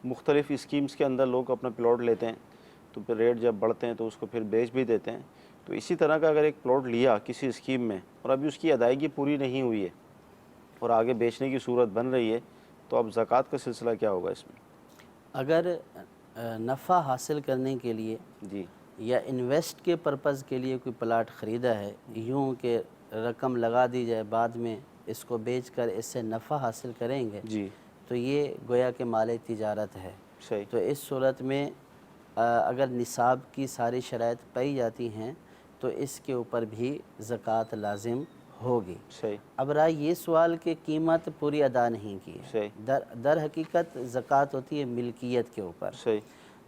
مختلف اسکیمز کے اندر لوگ اپنا پلاٹ لیتے ہیں، تو پھر ریٹ جب بڑھتے ہیں تو اس کو پھر بیچ بھی دیتے ہیں۔ تو اسی طرح کا اگر ایک پلاٹ لیا کسی اسکیم میں اور ابھی اس کی ادائیگی پوری نہیں ہوئی ہے اور آگے بیچنے کی صورت بن رہی ہے، تو اب زکوٰۃ کا سلسلہ کیا ہوگا اس میں؟ اگر نفع حاصل کرنے کے لیے جی یا انویسٹ کے پرپز کے لیے کوئی پلاٹ خریدا ہے، یوں کہ رقم لگا دی جائے بعد میں اس کو بیچ کر اس سے نفع حاصل کریں گے، جی تو یہ گویا کہ مال تجارت ہے۔ صحیح تو اس صورت میں اگر نصاب کی ساری شرائط پائی جاتی ہیں تو اس کے اوپر بھی زکوٰۃ لازم ہوگی۔ صحیح اب رہا یہ سوال کہ قیمت پوری ادا نہیں کی ہے، صحیح در حقیقت زکوٰۃ ہوتی ہے ملکیت کے اوپر۔ صحیح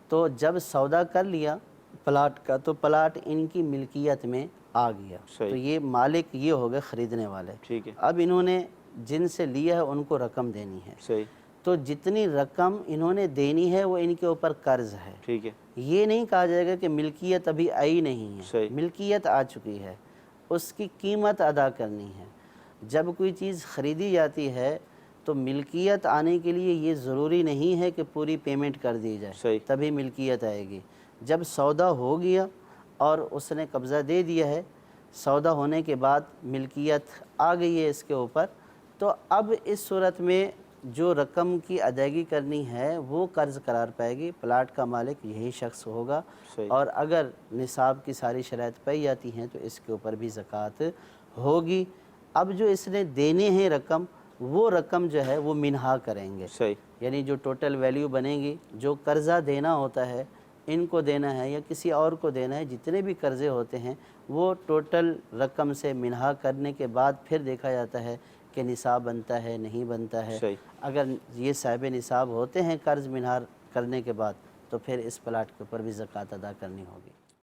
تو جب سودا کر لیا پلاٹ کا تو پلاٹ ان کی ملکیت میں آ گیا، صحیح تو یہ مالک یہ ہو گئے خریدنے والے۔ ٹھیک ہے اب انہوں نے جن سے لیا ہے ان کو رقم دینی ہے، صحیح تو جتنی رقم انہوں نے دینی ہے وہ ان کے اوپر قرض ہے۔ ٹھیک ہے یہ نہیں کہا جائے گا کہ ملکیت ابھی آئی نہیں ہے، صحیح ملکیت آ چکی ہے، اس کی قیمت ادا کرنی ہے۔ جب کوئی چیز خریدی جاتی ہے تو ملکیت آنے کے لیے یہ ضروری نہیں ہے کہ پوری پیمنٹ کر دی جائے صحیح تبھی ملکیت آئے گی۔ جب سودا ہو گیا اور اس نے قبضہ دے دیا ہے، سودا ہونے کے بعد ملکیت آ گئی ہے اس کے اوپر، تو اب اس صورت میں جو رقم کی ادائیگی کرنی ہے وہ قرض قرار پائے گی، پلاٹ کا مالک یہی شخص ہوگا، صحیح اور اگر نصاب کی ساری شرائط پائی جاتی ہیں تو اس کے اوپر بھی زکوٰۃ ہوگی۔ اب جو اس نے دینے ہیں رقم، وہ رقم جو ہے وہ منہا کریں گے، صحیح یعنی جو ٹوٹل ویلیو بنے گی، جو قرضہ دینا ہوتا ہے ان کو دینا ہے یا کسی اور کو دینا ہے، جتنے بھی قرضے ہوتے ہیں وہ ٹوٹل رقم سے منہا کرنے کے بعد پھر دیکھا جاتا ہے کہ نصاب بنتا ہے نہیں بنتا ہے۔ صحیح اگر یہ صاحب نصاب ہوتے ہیں قرض منہا کرنے کے بعد تو پھر اس پلاٹ کے اوپر بھی زکوٰۃ ادا کرنی ہوگی۔